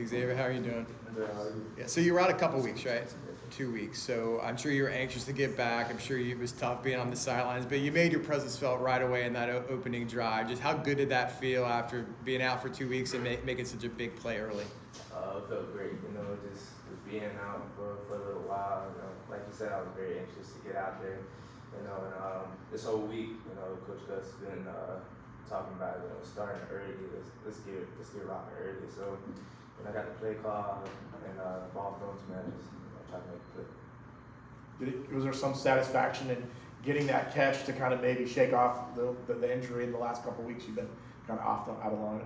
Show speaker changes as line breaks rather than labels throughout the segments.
Xavier, how are you doing?
Good, how are you?
Yeah, so you were out a couple weeks, right? 2 weeks. So I'm sure you were anxious to get back. I'm sure it was tough being on the sidelines, but you made your presence felt right away in that opening drive. Just how good did that feel after being out for 2 weeks and making such a big play early?
It felt great, just being out for a little while. Like you said, I was very anxious to get out there. And this whole week, Coach Gus has been talking about starting early. Let's get rocking early. So when I got the play call and ball thrown to me, I just tried to make a play.
Was there some satisfaction in getting that catch to kind of maybe shake off the injury in the last couple of weeks? You've been kind of out of line.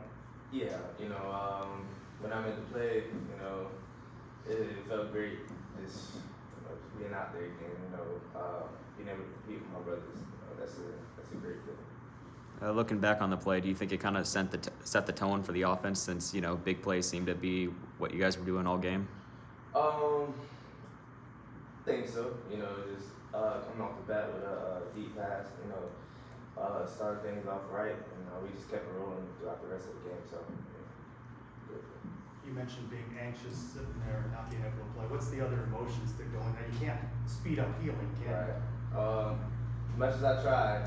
Yeah, when I made the play, it felt great. Just being out there again, being able to compete with my brothers. That's a great feeling.
Looking back on the play, do you think it kind of set the tone for the offense since, big plays seemed to be what you guys were doing all game?
I think so. Just coming off the bat with a deep pass, started things off right, and we just kept it rolling throughout the rest of the game. So, good.
You mentioned being anxious, sitting there, and not being able to play. What's the other emotions that go in there? You can't speed up healing, can you?
Right. As much as I tried,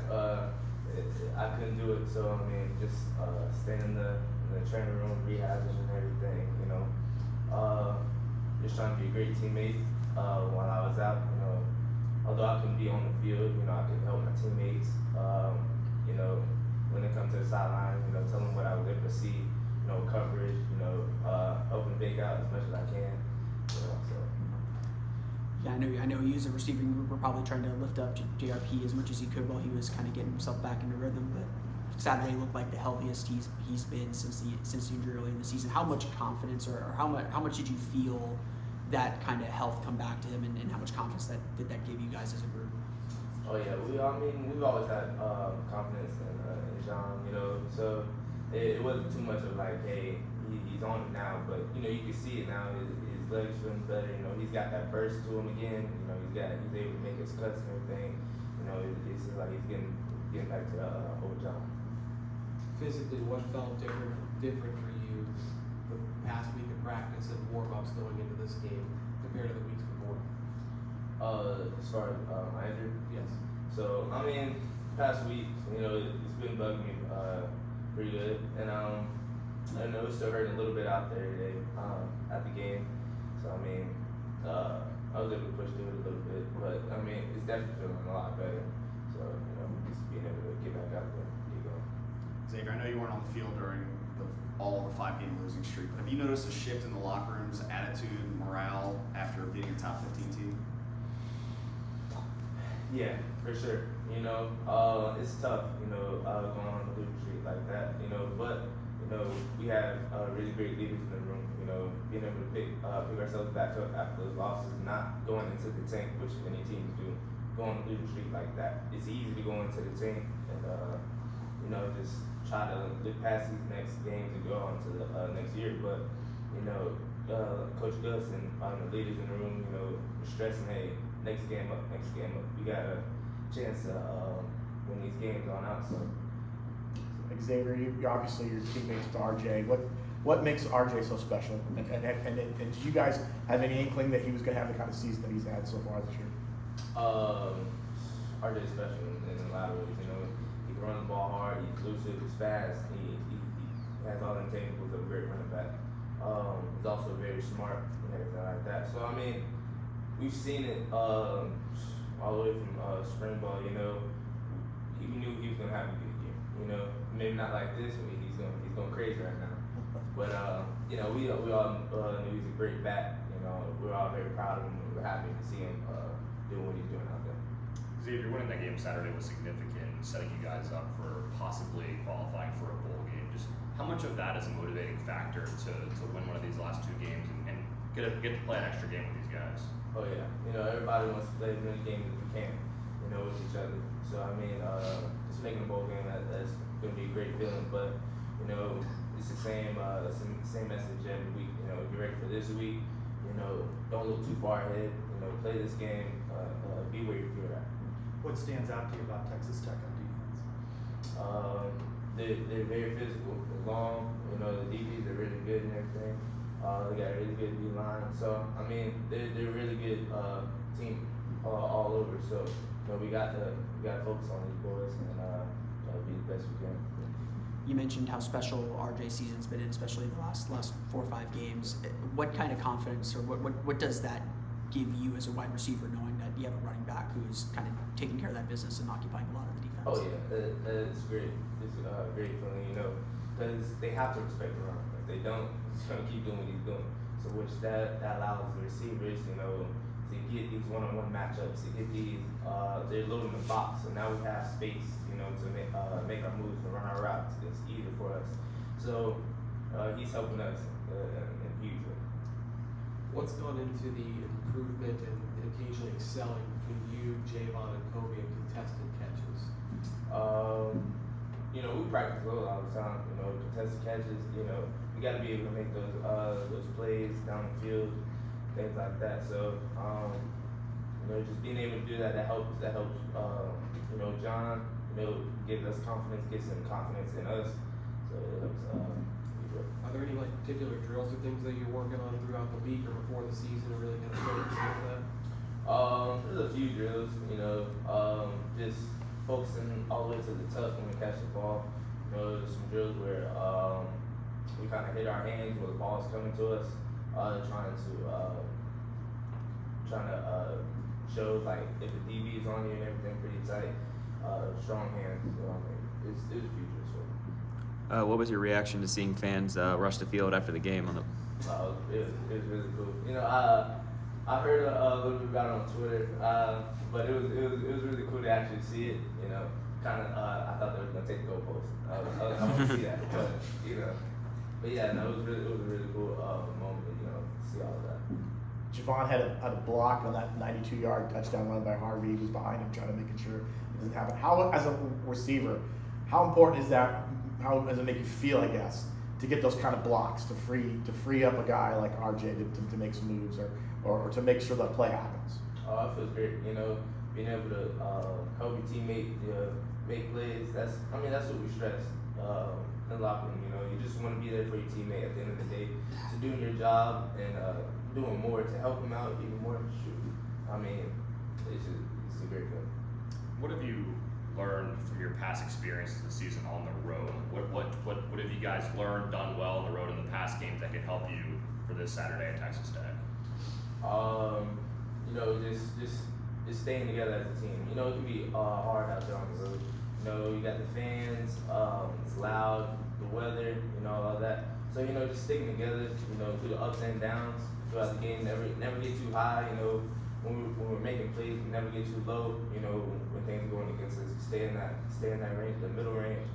I couldn't do it. So just staying in the training room, rehabbing and everything. Just trying to be a great teammate while I was out. Although I couldn't be on the field, I could help my teammates. When it comes to the sideline, tell them what I was able to see. Coverage, helping big out as much as I can. So.
Yeah, I know he was a receiving group. We're probably trying to lift up JRP as much as he could while he was kind of getting himself back into rhythm. But Saturday looked like the healthiest he's been since the injury early in the season. How much confidence or how much did you feel that kind of health come back to him, and how much confidence did that give you guys as a group?
Oh yeah, we've always had confidence in John. So. It wasn't too much of like, hey, he's on it now, but you can see it now. His legs feeling better. He's got that burst to him again. He's able to make his cuts and everything. It's like he's getting back to old John.
Physically, what felt different for you the past week of practice and warm-ups going into this game compared to the weeks before?
As far as my injury?
Yes.
So past week, it's been bugging me pretty good, and I know it's still hurting a little bit out there today at the game. So I was able to push through it a little bit, but it's definitely feeling a lot better. So just being able to get back out there, get going.
Xavier, I know you weren't on the field during all the 5-game losing streak, but have you noticed a shift in the locker room's attitude, morale after beating a top 15 team?
Yeah, for sure. It's tough, going on the losing streak like that, but, we have really great leaders in the room, being able to pick ourselves back up after those losses, not going into the tank, which many teams do, go on the losing streak like that. It's easy to go into the tank and, just try to look past these next games and go on to the next year, but, Coach Gus and the leaders in the room, are stressing, hey, next game up. We got a chance to win these games on out. So.
Xavier, you obviously your teammates with RJ. What makes RJ so special? And did you guys have any inkling that he was going to have the kind of season that he's had so far this year?
RJ is special in a lot of ways. He can run the ball hard. He's elusive. He's fast. He has all the intangibles of a great running back. He's also very smart and everything like that. So we've seen it all the way from spring ball. We knew he was gonna have a good year. Maybe not like this, but he's going crazy right now. But we all knew he's a great back. We're all very proud of him. We're happy to see him doing what he's doing out there.
Xavier, winning that game Saturday was significant, setting you guys up for possibly qualifying for a bowl game. Just how much of that is a motivating factor to win one of these last 2 games and get to play an extra game with these guys?
Oh yeah, everybody wants to play as many games as we can, with each other. So just making a bowl game, that's gonna be a great feeling. But it's the same message every week. Get ready for this week. Don't look too far ahead. Play this game. Be where you're at.
What stands out to you about Texas Tech on defense?
They're very physical. They're long. The DBs are really good and everything. They got a really good D line. So I mean, they're a really good team all over. So we got to focus on these boys and be the best we can.
You mentioned how special RJ's season's been in, especially the last 4 or 5 games. What kind of confidence, or what does that give you as a wide receiver, knowing that you have a running back who's kind of taking care of that business and occupying a lot of the defense?
Oh yeah, it's great. It's great feeling, because they have to respect the run. If they don't, he's gonna keep doing what he's doing. So which that allows the receivers, to get these one-on-one matchups, to get these, they're loading the box. So now we have space, to make our moves and run our routes. It's easier for us. So he's helping us in a huge way.
What's gone into the improvement and occasionally excelling between you, Javon, and Kobe in contested catches?
We practice those all the time. Contested catches. We got to be able to make those plays down the field, things like that. So, just being able to do that helps. John, gives us confidence, gets some confidence in us. So it helps.
Are there any particular drills or things that you're working on throughout the week or before the season to really kind of focus on that?
There's a few drills, just focusing all the way to the touch when we catch the ball. There's some drills where we kind of hit our hands where the ball is coming to us, trying to show if the DB is on you and everything pretty tight, strong hands. It's a few drills for me.
What was your reaction to seeing fans rush the field after the game?
It was really cool. I heard a little bit about it on Twitter, but it was really cool to actually see it. I thought they were gonna take the goalpost. I want to see that, but yeah, no, it was a really cool moment. To see all of that.
Javon had a block on that 92-yard touchdown run by Harvey. He was behind him trying to make sure it doesn't happen. How, as a receiver, how important is that? How does it make you feel, I guess, to get those kind of blocks, to free up a guy like RJ to make some moves or to make sure that play happens?
It feels great, being able to help your teammate make plays. That's what we stress in the locker room. You just want to be there for your teammate at the end of the day, to doing your job and doing more to help them out even more. It's a great feeling.
What have you learned from your past experiences this season on the road? What have you guys learned, done well on the road in the past games that could help you for this Saturday at Texas Tech?
Just staying together as a team. It can be hard out there on the road. You got the fans, it's loud, the weather, all that. So just sticking together, through the ups and downs throughout the game. Never get too high. When we're making plays, we never get too low. When things are going against us, stay in that range, the middle range,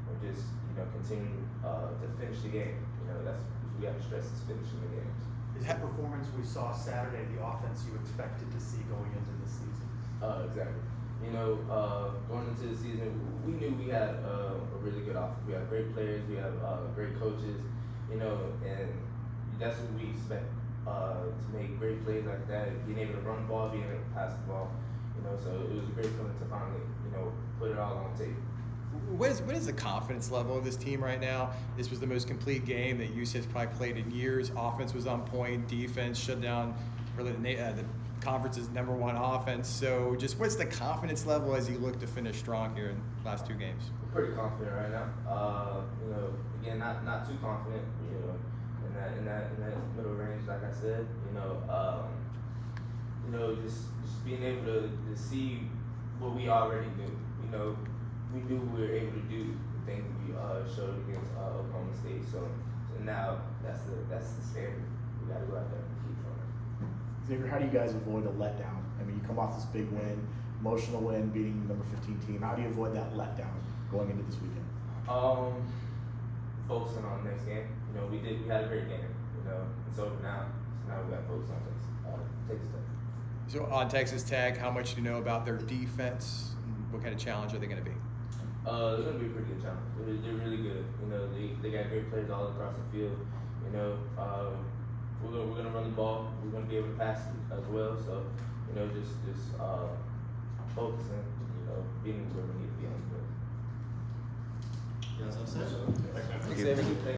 and just continue to finish the game. That's what we got to stress, is finishing the games.
Is the performance we saw Saturday the offense you expected to see going into the season?
Exactly. Going into the season, we knew we had a really good offense. We have great players, we have great coaches, and that's what we expect, to make great plays like that, being able to run the ball, being able to pass the ball. So it was a great feeling to finally, put it all on tape.
What is the confidence level of this team right now? This was the most complete game that UCF's probably played in years. Offense was on point. Defense shut down really the conference's #1 offense. So just what's the confidence level as you look to finish strong here in the last 2 games?
We're pretty confident right now. Again, not too confident. In that middle range, like I said. Just being able to see what we already knew. We knew we were able to do the things we showed against Oklahoma State. So now that's the standard. We got to go out there and keep trying.
Xavier, how do you guys avoid a letdown? You come off this big win, emotional win, beating the number 15 team. How do you avoid that letdown going into this weekend?
Focusing on the next game. We had a great game. It's over now. So now we got to focus on Texas Tech.
So on Texas Tech, how much do you know about their defense? What kind of challenge are they going to be?
It's going to be a pretty good challenge. They're really good. They got great players all across the field. We're going to run the ball. We're going to be able to pass it as well. So, just focusing, being where we need to be on the field.
Yeah, that's it.
Thanks, Xavier.